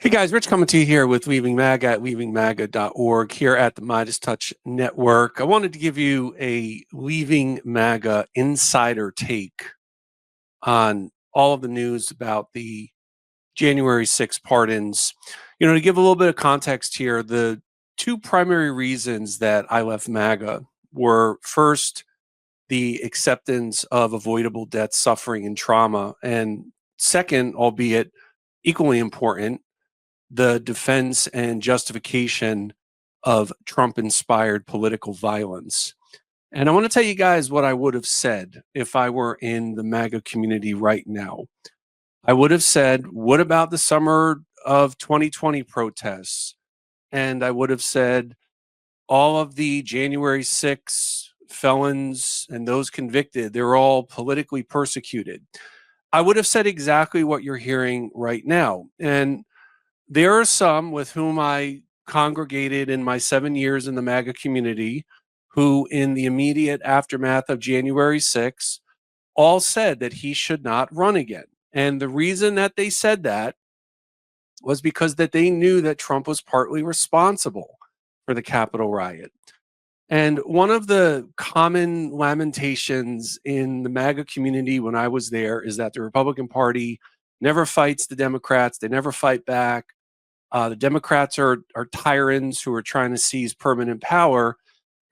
Hey guys, Rich coming to you here with Leaving MAGA at leavingmaga.org here at the MeidasTouch Network. I wanted to give you a Leaving MAGA insider take on all of the news about the January 6 pardons. To give a little bit of context here, the two primary reasons that I left MAGA were first, the acceptance of avoidable death, suffering, and trauma, and second, albeit equally important, the defense and justification of Trump-inspired political violence. And I want to tell you guys what I would have said if I were in the MAGA community right now. I would have said, what about the summer of 2020 protests? And I would have said, all of the January 6 felons and those convicted, they're all politically persecuted. I would have said exactly what you're hearing right now. And there are some with whom I congregated in my 7 years in the MAGA community who, in the immediate aftermath of January 6, all said that he should not run again. And the reason that they said that was because that they knew that Trump was partly responsible for the Capitol riot. And one of the common lamentations in the MAGA community when I was there is that the Republican Party never fights the Democrats. They never fight back. The Democrats are tyrants who are trying to seize permanent power.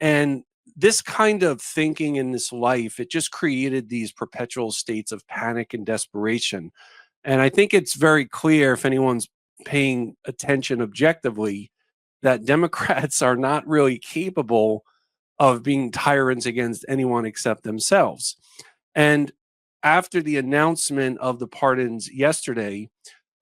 And this kind of thinking in this life, it just created these perpetual states of panic and desperation. And I think it's very clear, if anyone's paying attention objectively, that Democrats are not really capable of being tyrants against anyone except themselves. And after the announcement of the pardons yesterday,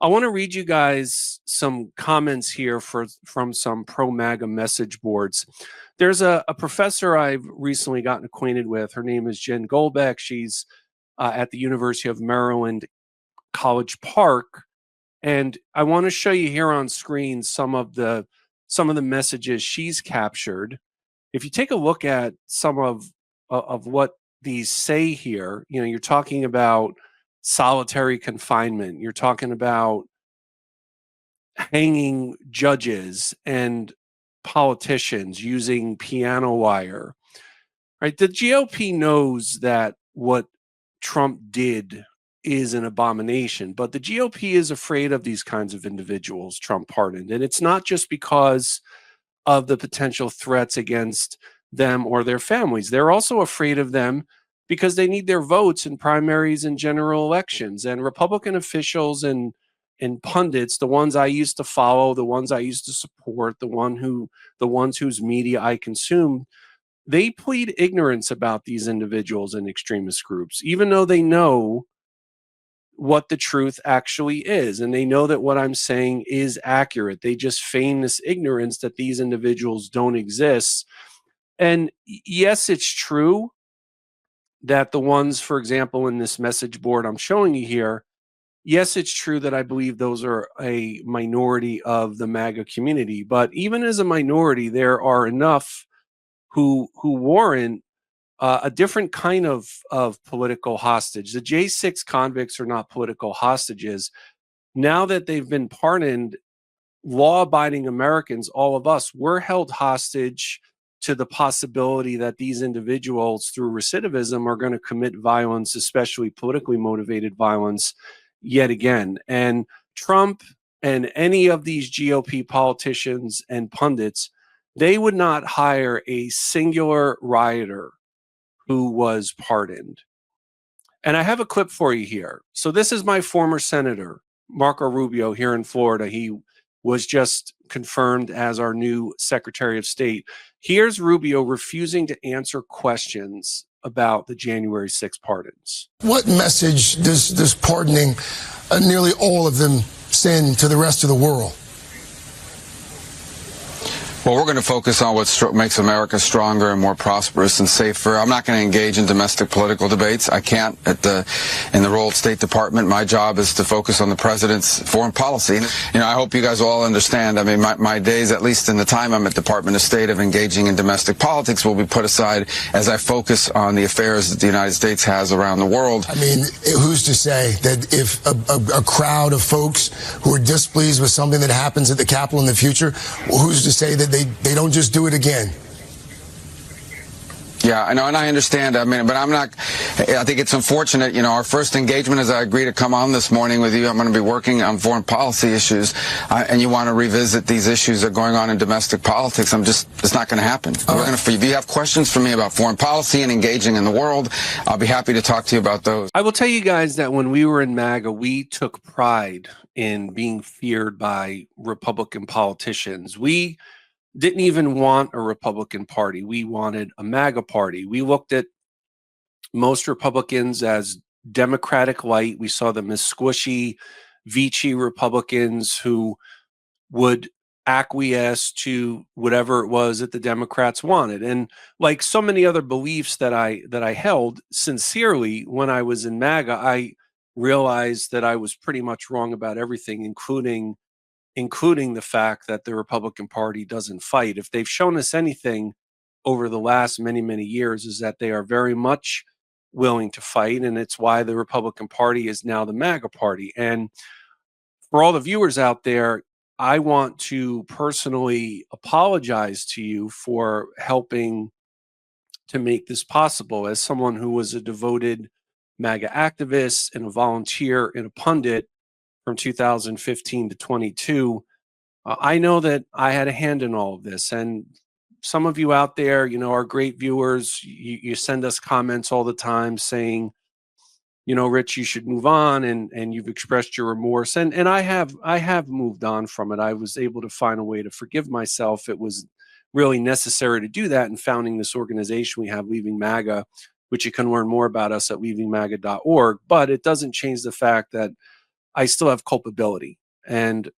I want to read you guys some comments here from some pro-MAGA message boards. There's a professor I've recently gotten acquainted with. Her name is Jen Goldbeck. She's at the University of Maryland, College Park. And I want to show you here on screen some of the messages she's captured. If you take a look at some of what these say here, you're talking about solitary confinement. You're talking about hanging judges and politicians using piano wire, right? The GOP knows that what Trump did is an abomination, but the GOP is afraid of these kinds of individuals Trump pardoned. And it's not just because of the potential threats against them or their families. They're also afraid of them because they need their votes in primaries and general elections. And Republican officials and pundits, the ones I used to follow, the ones I used to support, the ones whose media I consumed, they plead ignorance about these individuals and extremist groups, even though they know what the truth actually is. And they know that what I'm saying is accurate. They just feign this ignorance that these individuals don't exist. And yes, it's true that the ones, for example, in this message board I'm showing you here, yes, it's true that I believe those are a minority of the MAGA community. But even as a minority, there are enough who warrant a different kind of political hostage. The J6 convicts are not political hostages. Now that they've been pardoned, law-abiding Americans, all of us, we're held hostage to the possibility that these individuals, through recidivism, are going to commit violence, especially politically motivated violence, yet again. And Trump and any of these GOP politicians and pundits, they would not hire a singular rioter who was pardoned. And I have a clip for you here. So this is my former senator, Marco Rubio, here in Florida. He was just confirmed as our new Secretary of State. Here's Rubio refusing to answer questions about the January 6 pardons. What message does pardoning nearly all of them send to the rest of the world? Well, we're going to focus on what makes America stronger and more prosperous and safer. I'm not going to engage in domestic political debates. I can't in the role of State Department. My job is to focus on the president's foreign policy. You know, I hope you guys will all understand. I mean, my days, at least in the time I'm at Department of State, of engaging in domestic politics will be put aside as I focus on the affairs that the United States has around the world. I mean, who's to say that if a crowd of folks who are displeased with something that happens at the Capitol in the future, who's to say that they don't just do it again? Yeah, I know, and I understand. I mean, but I think it's unfortunate. You know, our first engagement, as I agree to come on this morning with you, I'm going to be working on foreign policy issues, and you want to revisit these issues that are going on in domestic politics. It's not going to happen. If you have questions for me about foreign policy and engaging in the world, I'll be happy to talk to you about those. I will tell you guys that when we were in MAGA, we took pride in being feared by Republican politicians. We didn't even want a Republican Party. We wanted a MAGA party. We looked at most Republicans as Democratic light. We saw them as squishy, Vichy Republicans who would acquiesce to whatever it was that the Democrats wanted. And like so many other beliefs that I held sincerely when I was in MAGA, I realized that I was pretty much wrong about everything, including the fact that the Republican Party doesn't fight. If they've shown us anything over the last many years, is that they are very much willing to fight, and it's why the Republican Party is now the MAGA party. And for all the viewers out there, I want to personally apologize to you for helping to make this possible. As someone who was a devoted MAGA activist and a volunteer and a pundit from 2015 to 22, I know that I had a hand in all of this. And some of you out there, you know, are great viewers. You send us comments all the time saying, you know, Rich, you should move on, and you've expressed your remorse. And I have moved on from it. I was able to find a way to forgive myself. It was really necessary to do that in founding this organization we have, Leaving MAGA, which you can learn more about us at leavingmaga.org. But it doesn't change the fact that I still have culpability. And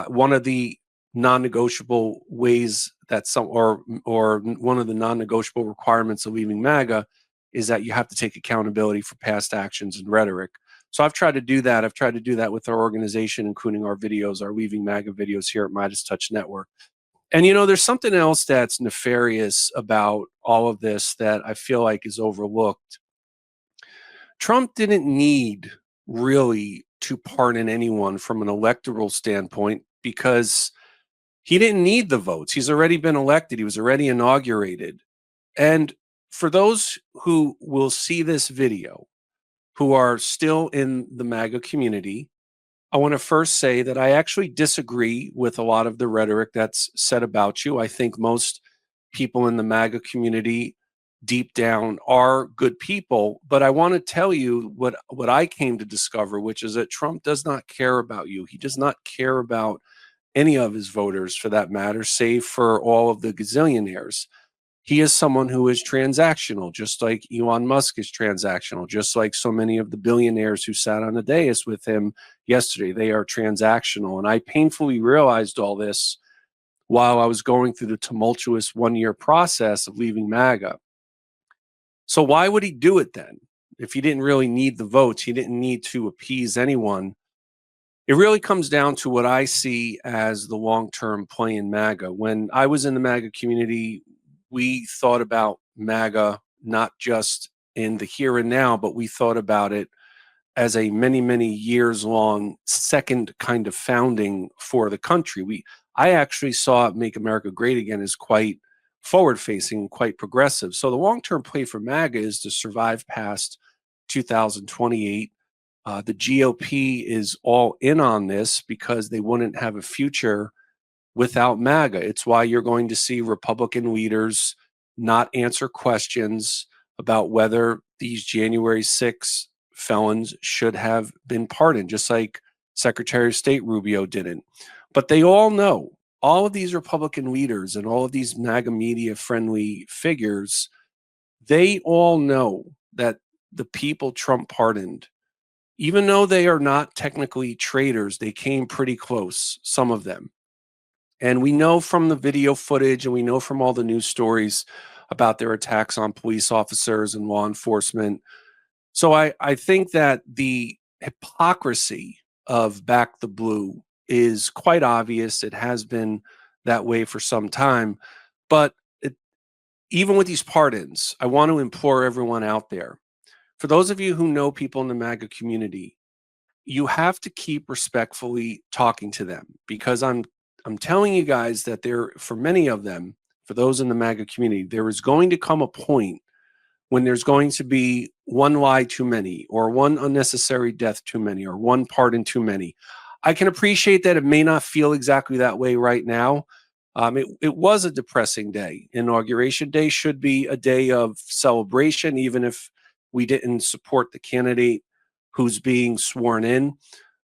one of the non-negotiable ways that or one of the non-negotiable requirements of Leaving MAGA is that you have to take accountability for past actions and rhetoric. So I've tried to do that. I've tried to do that with our organization, including our videos, our Leaving MAGA videos here at MeidasTouch Network. And, you know, there's something else that's nefarious about all of this that I feel like is overlooked. Trump didn't need really to pardon anyone from an electoral standpoint because he didn't need the votes. He's already been elected. He was already inaugurated. And for those who will see this video, who are still in the MAGA community, I want to first say that I actually disagree with a lot of the rhetoric that's said about you. I think most people in the MAGA community deep down are good people, but I want to tell you what I came to discover, which is that Trump does not care about you. He does not care about any of his voters, for that matter, save for all of the gazillionaires. He is someone who is transactional, just like Elon Musk is transactional, just like so many of the billionaires who sat on the dais with him yesterday. They are transactional. And I painfully realized all this while I was going through the tumultuous one-year process of leaving MAGA. So why would he do it then? If he didn't really need the votes, he didn't need to appease anyone. It really comes down to what I see as the long-term play in MAGA. When I was in the MAGA community, we thought about MAGA not just in the here and now, but we thought about it as a many years long second kind of founding for the country. I actually saw Make America Great Again as quite forward-facing, quite progressive. So the long-term play for MAGA is to survive past 2028. The GOP is all in on this because they wouldn't have a future without MAGA. It's why you're going to see Republican leaders not answer questions about whether these January 6 felons should have been pardoned, just like Secretary of State Rubio didn't. But they all know, all of these Republican leaders and all of these MAGA media-friendly figures, they all know that the people Trump pardoned, even though they are not technically traitors, they came pretty close, some of them. And we know from the video footage and we know from all the news stories about their attacks on police officers and law enforcement. So I think that the hypocrisy of Back the Blue is quite obvious. It has been that way for some time. But even with these pardons, I want to implore everyone out there, for those of you who know people in the MAGA community, you have to keep respectfully talking to them, because I'm telling you guys that for many of them, for those in the MAGA community, there is going to come a point when there's going to be one lie too many, or one unnecessary death too many, or one pardon too many. I can appreciate that it may not feel exactly that way right now. It was a depressing day. Inauguration Day should be a day of celebration, even if we didn't support the candidate who's being sworn in.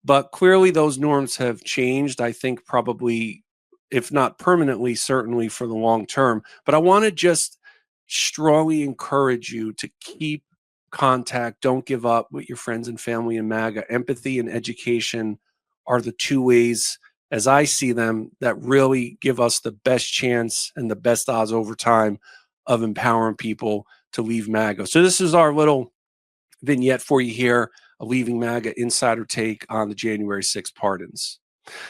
But clearly those norms have changed, I think probably, if not permanently, certainly for the long term. But I want to just strongly encourage you to keep contact. Don't give up with your friends and family in MAGA. Empathy and education are the two ways, as I see them, that really give us the best chance and the best odds over time of empowering people to leave MAGA. So this is our little vignette for you here, a Leaving MAGA insider take on the January 6th pardons.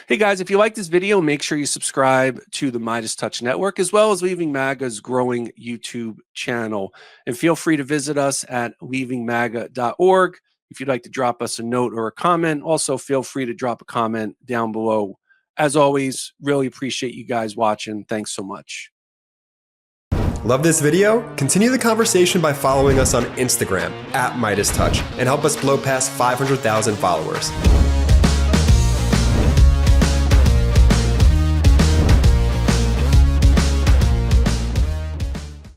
Hey guys, if you like this video, make sure you subscribe to the MeidasTouch Network, as well as Leaving MAGA's growing YouTube channel. And feel free to visit us at leavingmaga.org. If you'd like to drop us a note or a comment, also feel free to drop a comment down below. As always, really appreciate you guys watching. Thanks so much. Love this video? Continue the conversation by following us on Instagram @MeidasTouch and help us blow past 500,000 followers.